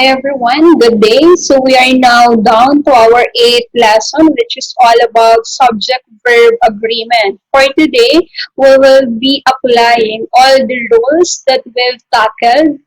Hi everyone, good day. So we are now down to our 8th lesson, which is all about subject-verb agreement. For today, we will be applying all the rules that we've tackled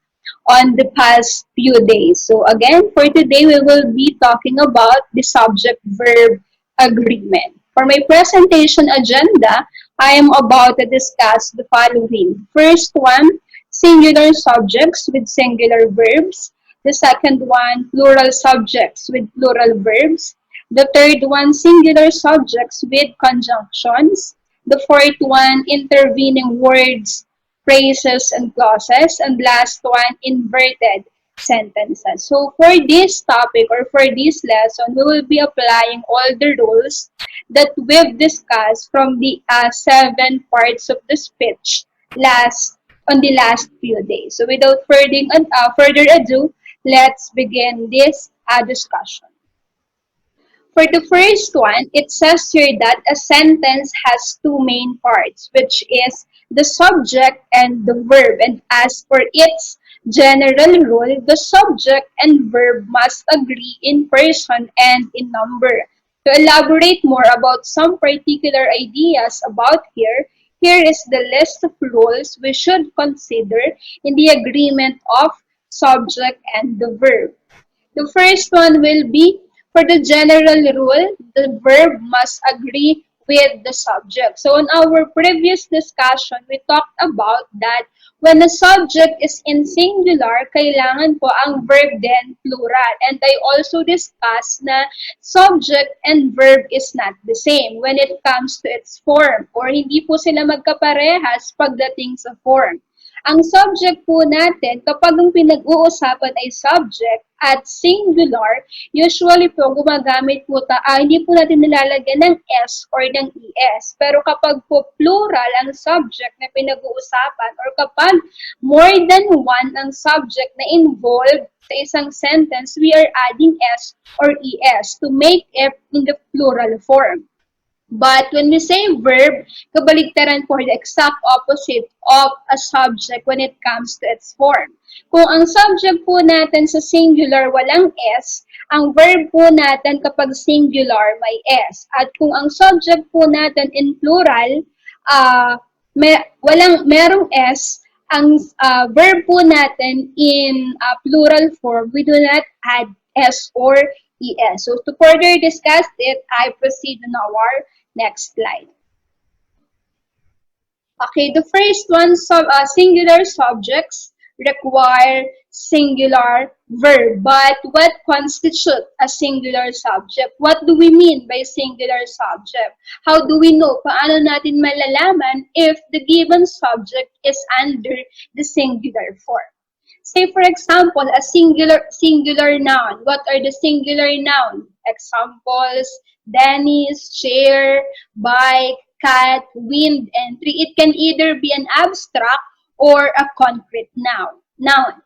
on the past few days. So again, for today, we will be talking about the subject-verb agreement. For my presentation agenda, I am about to discuss the following. First one, singular subjects with singular verbs. The second one, plural subjects with plural verbs. The third one, singular subjects with conjunctions. The fourth one, intervening words, phrases, and clauses. And last one, inverted sentences. So for this topic or for this lesson, we will be applying all the rules that we've discussed from the 7 parts of the speech on the last few days. So without further ado, let's begin this discussion. For the first one, it says here that a sentence has two main parts, which is the subject and the verb. And as for its general rule, the subject and verb must agree in person and in number. To elaborate more about some particular ideas about here is the list of rules we should consider in the agreement of subject and the verb. The first one will be for the general rule, the verb must agree with the subject. So in our previous discussion, we talked about that when a subject is in singular, kailangan po ang verb din plural. And I also discussed na subject and verb is not the same when it comes to its form or hindi po sila magkaparehas pagdating sa form. Ang subject po natin, kapag ang pinag-uusapan ay subject at singular, usually po gumagamit po hindi po natin nilalagyan ng S or ng ES. Pero kapag po plural ang subject na pinag-uusapan or kapag more than one ang subject na involved sa isang sentence, we are adding S or ES to make it in the plural form. But when we say verb, kabaligtaran po the exact opposite of a subject when it comes to its form. Kung ang subject po natin sa singular walang S, ang verb po natin kapag singular may S. At kung ang subject po natin in plural, merong S, ang verb po natin in plural form, we do not add S or ES. So to further discuss it, I proceed on our next slide. Okay, the first one, singular subjects require singular verb. But what constitutes a singular subject? What do we mean by singular subject? How do we know? Paano natin malalaman if the given subject is under the singular form? Say for example, a singular noun. What are the singular noun? Examples: Dennis, chair, bike, cat, wind, and tree. It can either be an abstract or a concrete noun.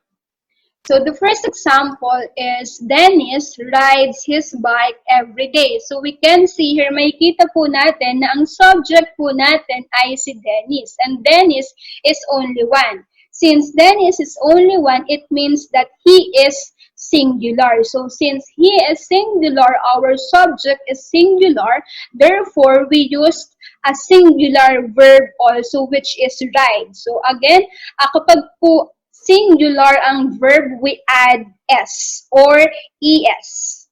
So the first example is Dennis rides his bike every day. So we can see here, makikita po natin na ang subject po natin ay si Dennis. And Dennis is only one. Since Dennis is only one, it means that he is singular. So since he is singular, our subject is singular. Therefore, we used a singular verb also, which is ride. So again, kapag po singular ang verb, we add S or ES.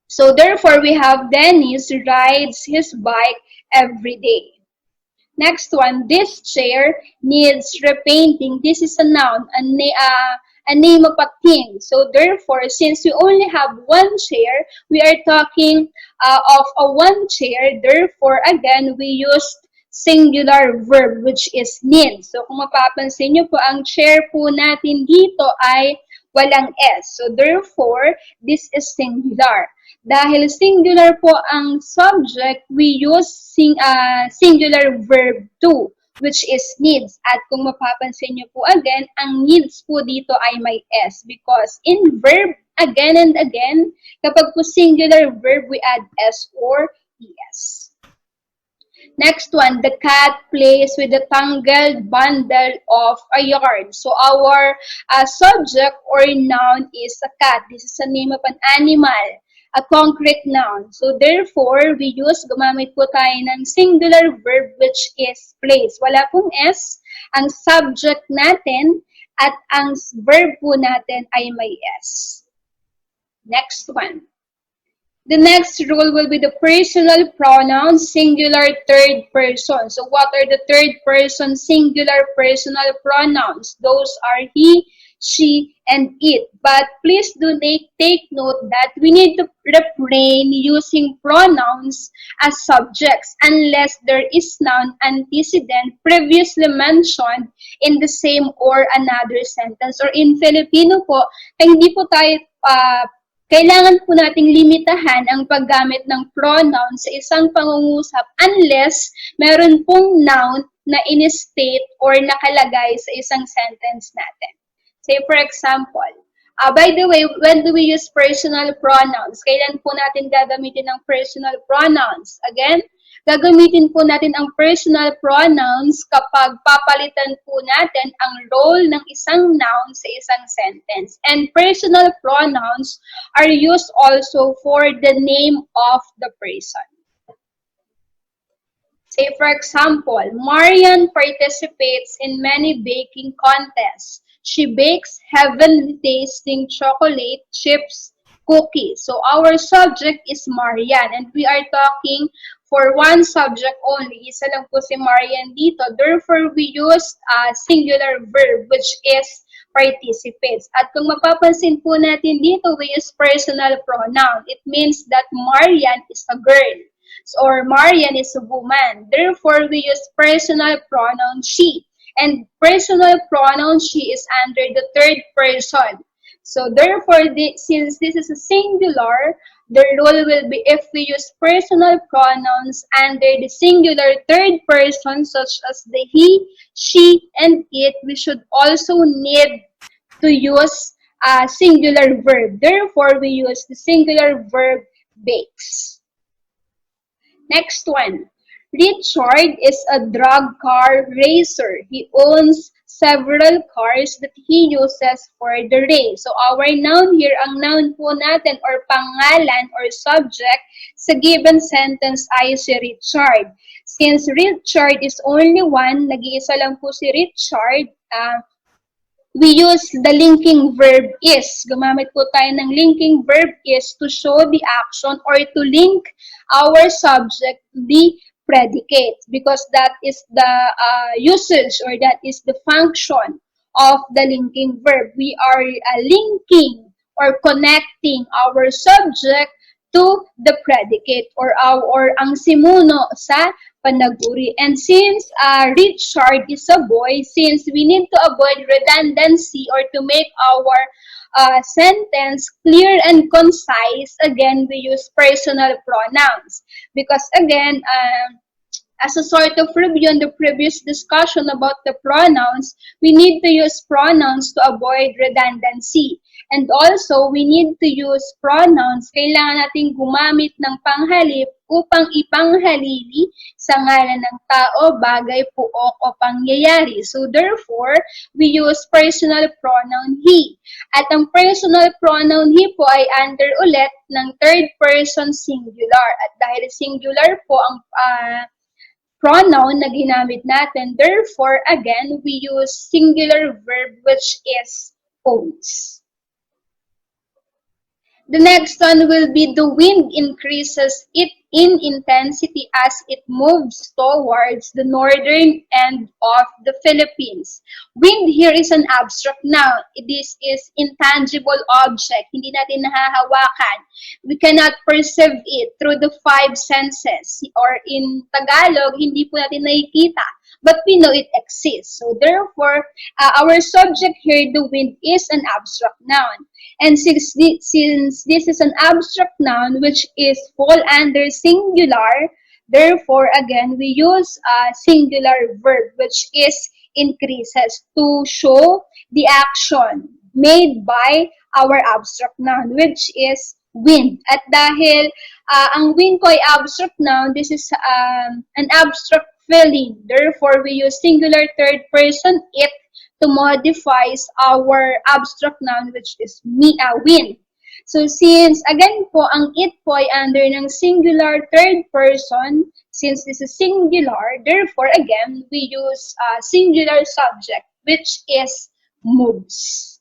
So therefore, we have Dennis rides his bike every day. Next one, this chair needs repainting. This is a noun, a name of a thing. So therefore, since we only have one chair, we are talking of a one chair. Therefore, again, we used singular verb, which is need. So kung mapapansin nyo po, ang chair po natin dito ay walang S. So therefore, this is singular. Dahil singular po ang subject, we use singular verb to, which is needs. At kung mapapansin nyo po again, ang needs po dito ay may S because in verb, again and again, kapag po singular verb, we add S or ES. Next one, the cat plays with a tangled bundle of a yarn. So our subject or noun is a cat. This is the name of an animal, a concrete noun. So therefore, gumamit po tayo ng singular verb which is plays. Wala pong S. Ang subject natin at ang verb po natin ay may S. Next one. The next rule will be the personal pronouns, singular third person. So what are the third person singular personal pronouns? Those are he, she, and it. But please do take note that we need to refrain using pronouns as subjects unless there is noun antecedent previously mentioned in the same or another sentence. Or in Filipino po, hindi po tayo kailangan po nating limitahan ang paggamit ng pronoun sa isang pangungusap unless meron pong noun na in-state or nakalagay sa isang sentence natin. Say for example, by the way, when do we use personal pronouns? Kailan po natin gagamitin ang personal pronouns? Again, gagamitin po natin ang personal pronouns kapag papalitan po natin ang role ng isang noun sa isang sentence. And personal pronouns are used also for the name of the person. Say for example, Marian participates in many baking contests. She bakes heavenly tasting chocolate chips cookies. So our subject is Marian and we are talking for one subject only. Isa lang po si Marian dito. Therefore, we use a singular verb which is participates. At kung mapapansin po natin dito, we use personal pronoun. It means that Marian is a girl. Or Marian is a woman. Therefore, we use personal pronoun she. And personal pronoun she is under the third person. So therefore, since this is a singular, the rule will be if we use personal pronouns under the singular third person such as the he, she, and it, we should also need to use a singular verb. Therefore, we use the singular verb bakes. Next one. Richard is a drag car racer. He owns several cars that he uses for the race. So our noun here, ang noun po natin or pangalan or subject sa given sentence ay si Richard. Since Richard is only one, nag-iisa lang po si Richard, we use the linking verb is. Gumamit po tayo ng linking verb is to show the action or to link our subject, the predicate, because that is the usage or that is the function of the linking verb. We are linking or connecting our subject to the predicate or ang simuno sa panaguri. And since Richard is a boy, since we need to avoid redundancy or to make our sentence clear and concise, again, we use personal pronouns. Because again, as a sort of review on the previous discussion about the pronouns, we need to use pronouns to avoid redundancy. And also, we need to use pronouns. Kailangan natin gumamit ng panghalip upang ipanghalili sa ngalan ng tao, bagay, puok, o pangyayari. So, therefore, we use personal pronoun he. At ang personal pronoun he po ay under ulit ng third person singular. At dahil singular po ang pronoun na ginamit natin, therefore, again, we use singular verb which is owns. The next one will be the wind increases it in intensity as it moves towards the northern end of the Philippines. Wind here is an abstract noun. This is intangible object. Hindi natin nahahawakan. We cannot perceive it through the five senses. Or in Tagalog, hindi po natin nakikita. But we know it exists. So therefore, our subject here, the wind, is an abstract noun. And since this is an abstract noun which is fall under singular, therefore, again, we use a singular verb which is increases to show the action made by our abstract noun, which is wind. At dahil ang wind po ay abstract noun, this is an abstract feeling. Therefore, we use singular third person it to modify our abstract noun which is wind. So since again po ang it po ay under ng singular third person, since this is singular, therefore again we use singular subject which is moves.